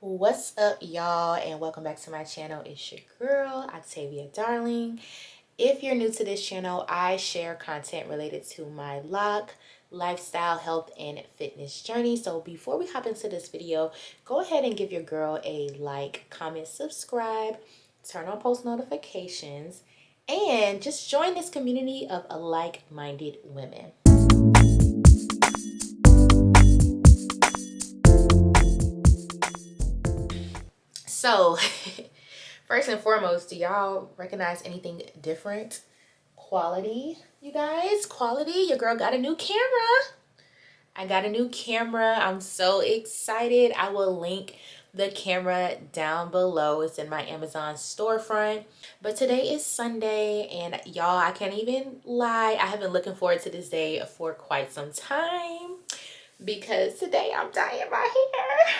What's up, y'all, and welcome back to my channel. It's your girl Octavia.Darling. If you're new to this channel, I share content related to my loc, lifestyle, health, and fitness journey. So before we hop into this video, go ahead and give your girl a like, comment, subscribe, turn on post notifications, and just join this community of like-minded women. So first and foremost, do y'all recognize anything different? Quality, you guys. Quality. Your girl got a new camera. I got a new camera. I'm so excited. I will link the camera down below. It's in my Amazon storefront. But today is Sunday, and y'all, I can't even lie, I have been looking forward to this day for quite some time because today I'm dyeing my hair.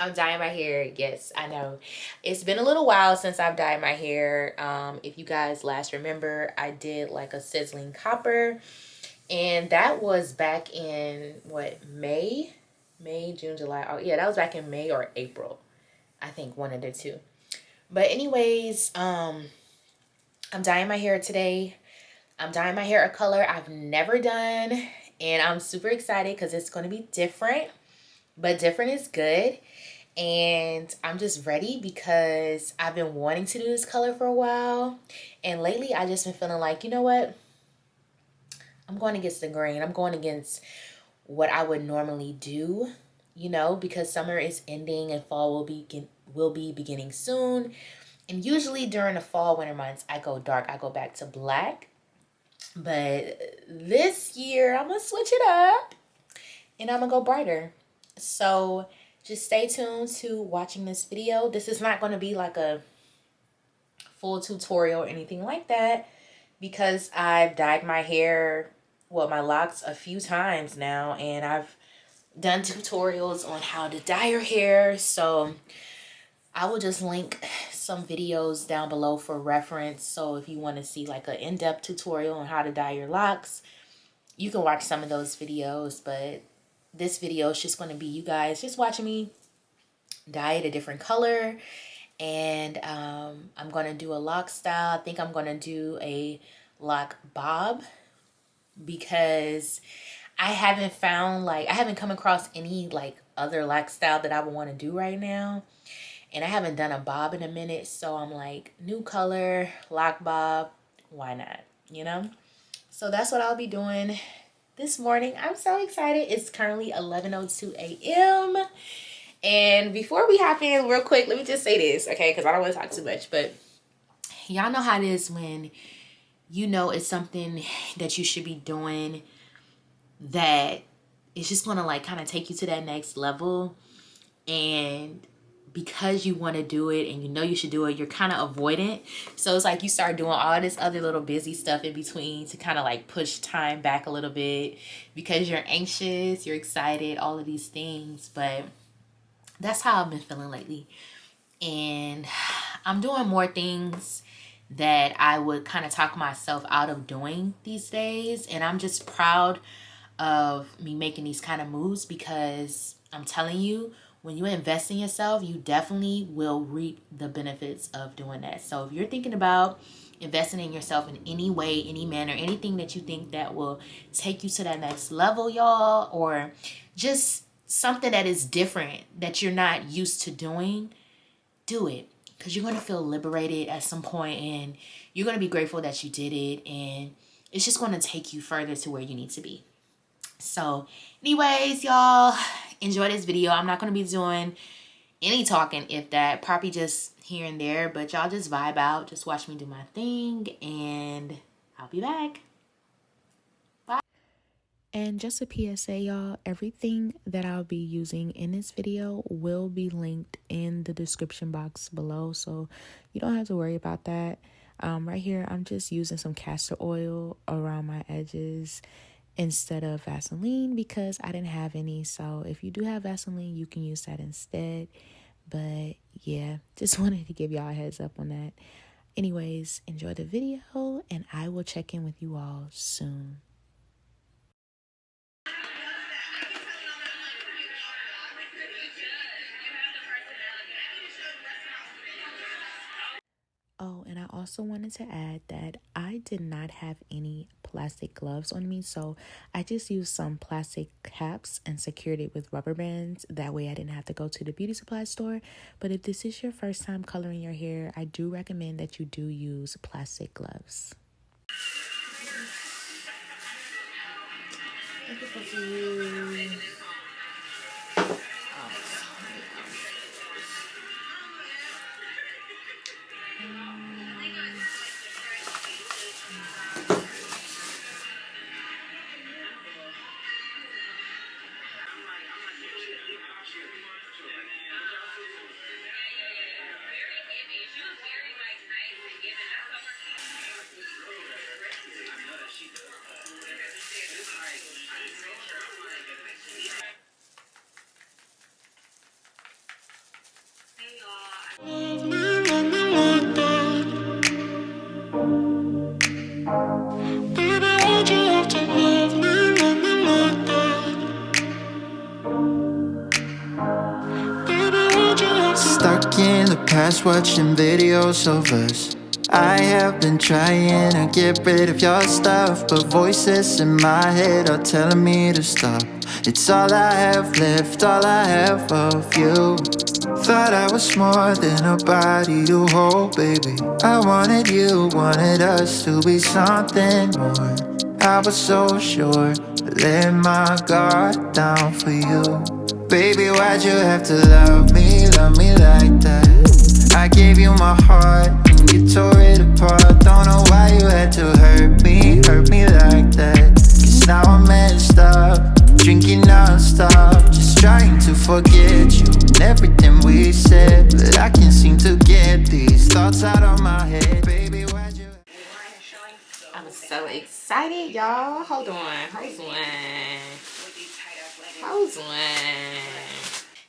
I'm dyeing my hair. Yes, I know. It's been a little while since I've dyed my hair. If you guys last remember, I did like a sizzling copper. And that was back in, what, May? May, June, July. Oh, yeah, that was back in May or April. I think one of the two. But anyways, I'm dyeing my hair today. I'm dyeing my hair a color I've never done. And I'm super excited because it's going to be different. But different is good. And I'm just ready because I've been wanting to do this color for a while. And lately I just been feeling like, you know what? I'm going against the grain. I'm going against what I would normally do, you know, because summer is ending and fall will be beginning soon. And usually during the fall, winter months, I go dark. I go back to black. But this year I'm going to switch it up and I'm going to go brighter. So just stay tuned to watching this video. This is not going to be like a full tutorial or anything like that because I've dyed my hair, well, my locks a few times now, and I've done tutorials on how to dye your hair. So I will just link some videos down below for reference. So if you want to see like an in-depth tutorial on how to dye your locks, you can watch some of those videos. But this video is just going to be you guys just watching me dye it a different color. And I'm going to do a loc style. I think I'm going to do a loc bob because I haven't come across any like other loc style that I would want to do right now. And I haven't done a bob in a minute. So I'm like, new color, loc bob, why not, you know? So that's what I'll be doing this morning. I'm so excited. It's currently 11:02 a.m. And before we hop in real quick, let me just say this, okay? Because I don't want to talk too much. But y'all know how it is when you know it's something that you should be doing that it's just going to like kind of take you to that next level. And because you want to do it and you know you should do it, you're kind of avoidant. So it's like you start doing all this other little busy stuff in between to kind of like push time back a little bit because you're anxious, you're excited, all of these things. But that's how I've been feeling lately. And I'm doing more things that I would kind of talk myself out of doing these days. And I'm just proud of me making these kind of moves because I'm telling you, when you invest in yourself, you definitely will reap the benefits of doing that. So if you're thinking about investing in yourself in any way, any manner, anything that you think that will take you to that next level, y'all, or just something that is different that you're not used to doing, do it. Because you're going to feel liberated at some point and you're going to be grateful that you did it. And it's just going to take you further to where you need to be. So anyways, y'all, enjoy this video. I'm not going to be doing any talking, if that, probably just here and there. But y'all just vibe out. Just watch me do my thing. And I'll be back. Bye. And just a PSA, y'all, everything that I'll be using in this video will be linked in the description box below. So you don't have to worry about that. Right here, I'm just using some castor oil around my edges instead of Vaseline because I didn't have any. So if you do have Vaseline, you can use that instead. But yeah, just wanted to give y'all a heads up on that. Anyways, enjoy the video and I will check in with you all soon. also wanted to add that I did not have any plastic gloves on me, so I just used some plastic caps and secured it with rubber bands. That way I didn't have to go to the beauty supply store. But if this is your first time coloring your hair, I do recommend that you do use plastic gloves. Stuck in the past watching videos of us. I have been trying to get rid of your stuff, but voices in my head are telling me to stop. It's all I have left, all I have of you. Thought I was more than a body to hold, baby. I wanted you, wanted us to be something more. I was so sure, I let my guard down for you. Baby, why'd you have to love me like that? I gave you my heart and you tore it apart. Don't know why you had to hurt me like that. Cause now I'm messed up, drinking non-stop, just trying to forget you and everything we said. But I can't seem to get these thoughts out of my head. Baby, why'd you... I'm so excited, y'all. Hold on.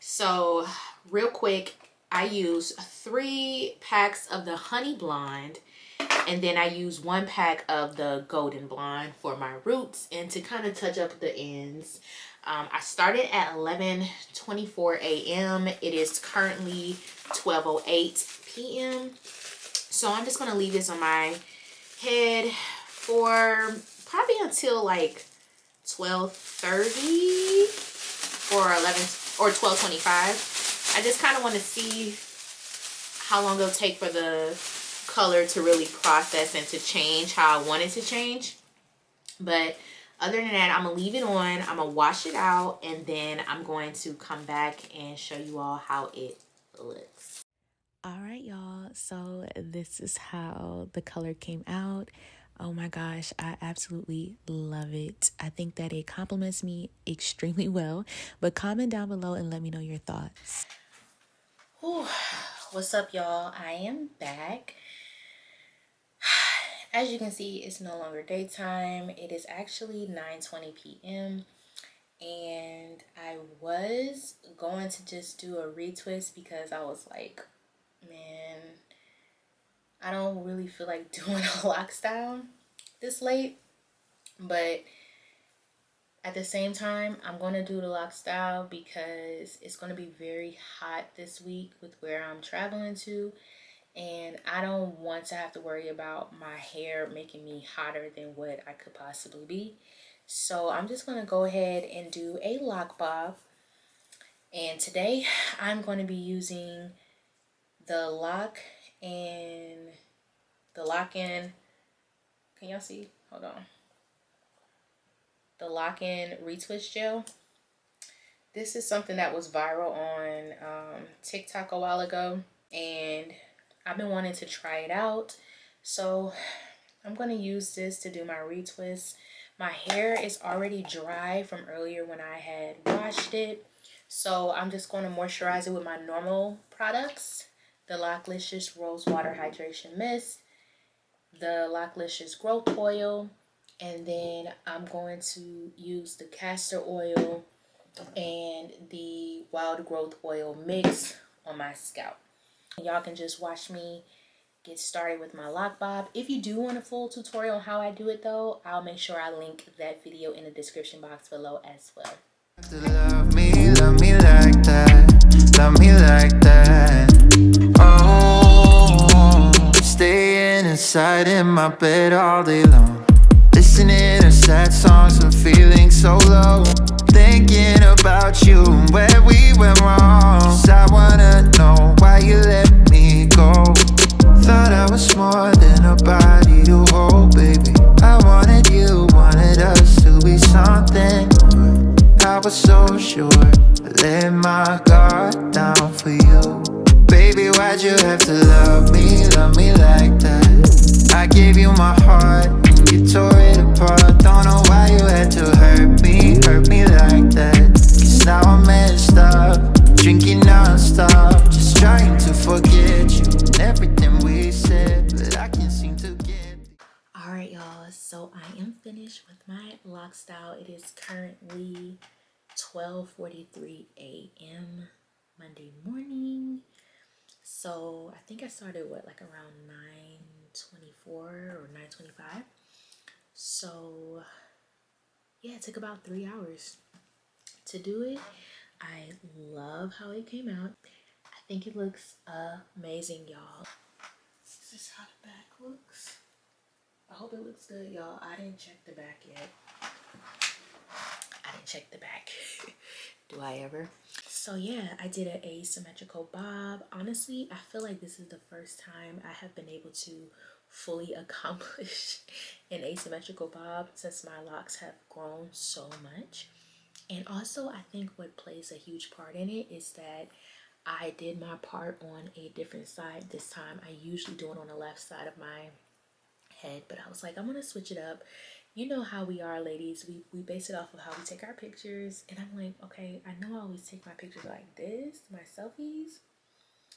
So, real quick, I use 3 packs of the honey blonde, and then I use 1 pack of the golden blonde for my roots and to kind of touch up the ends. I started at 11:24 a.m. It is currently 12:08 p.m. So I'm just going to leave this on my head for probably until like 12:30 or 11 or 12:25. I just kind of want to see how long it'll take for the color to really process and to change how I want it to change. But other than that, I'm gonna leave it on, I'm gonna wash it out, and then I'm going to come back and show you all how it looks. All right, y'all, so this is how the color came out. Oh my gosh, I absolutely love it. I think that it compliments me extremely well, but comment down below and let me know your thoughts. Whew. What's up, y'all? I am back. As you can see, it's no longer daytime. It is actually 9:20 p.m. and I was going to just do a retwist because I was like, man, I don't really feel like doing a lock style this late, but at the same time, I'm going to do the lock style because it's going to be very hot this week with where I'm traveling to, and I don't want to have to worry about my hair making me hotter than what I could possibly be. So I'm just going to go ahead and do a lock bob, and today I'm going to be using the Loc and can y'all see? Hold on. The Loc and retwist gel. This is something that was viral on TikTok a while ago, and I've been wanting to try it out. So I'm going to use this to do my retwist. My hair is already dry from earlier when I had washed it, so I'm just going to moisturize it with my normal products. The Loclicious Rose Water Hydration Mist, the Loclicious Growth Oil, and then I'm going to use the castor oil and the wild growth oil mix on my scalp. Y'all can just watch me get started with my lock bob. If you do want a full tutorial on how I do it though, I'll make sure I link that video in the description box below as well. Love me like that, love me like that. Oh, staying beside in my bed all day long, listening to sad songs and feeling so low, thinking about you and where we went wrong. 'Cause I wanna know why you let me go. Thought I was more than a body to hold, baby. I wanted you, wanted us to be something more. I was so sure, I let my guard down for you. Baby, why'd you have to love me like that? I gave you my heart and you tore it apart. Don't know why you had to hurt me like that. 'Cause now I'm messed up, drinking non-stop, just trying to forget you and everything we said, but I can't seem to get. All right, y'all, so I am finished with my lock style. It is currently 12:43 a.m. Monday morning. So I think I started like around 9:24 or 9:25. So yeah, it took about 3 hours to do it. I love how it came out. I think it looks amazing, y'all. This is how the back looks. I hope it looks good, y'all. I didn't check the back yet. Do I ever? So yeah, I did an asymmetrical bob. Honestly, I feel like this is the first time I have been able to fully accomplish an asymmetrical bob since my locks have grown so much. And also, I think what plays a huge part in it is that I did my part on a different side this time. I usually do it on the left side of my head, but I was like, I'm gonna switch it up. You know how we are, ladies. We base it off of how we take our pictures. And I'm like, okay, I know I always take my pictures like this, my selfies.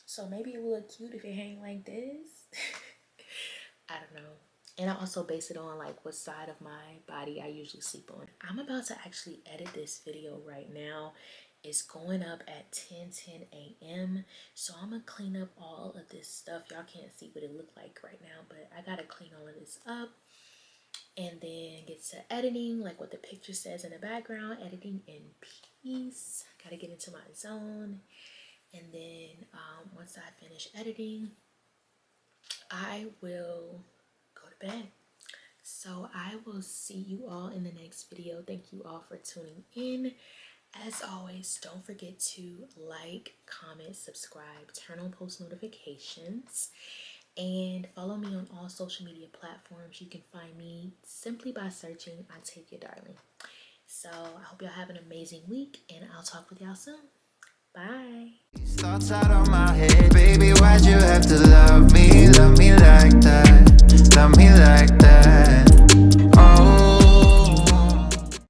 So maybe it will look cute if it hang like this. I don't know. And I also base it on like what side of my body I usually sleep on. I'm about to actually edit this video right now. It's going up at 10:10 a.m. So I'm gonna clean up all of this stuff. Y'all can't see what it looked like right now, but I gotta clean all of this up and then get to editing, like what the picture says in the background, editing in peace. Gotta get into my zone. And then once I finish editing, I will go to bed. So I will see you all in the next video. Thank you all for tuning in. As always, don't forget to like, comment, subscribe, turn on post notifications, and follow me on all social media platforms. You can find me simply by searching Octavia.Darling. So I hope y'all have an amazing week, and I'll talk with y'all soon. Bye. These thoughts out of my head, baby, why'd you have to love me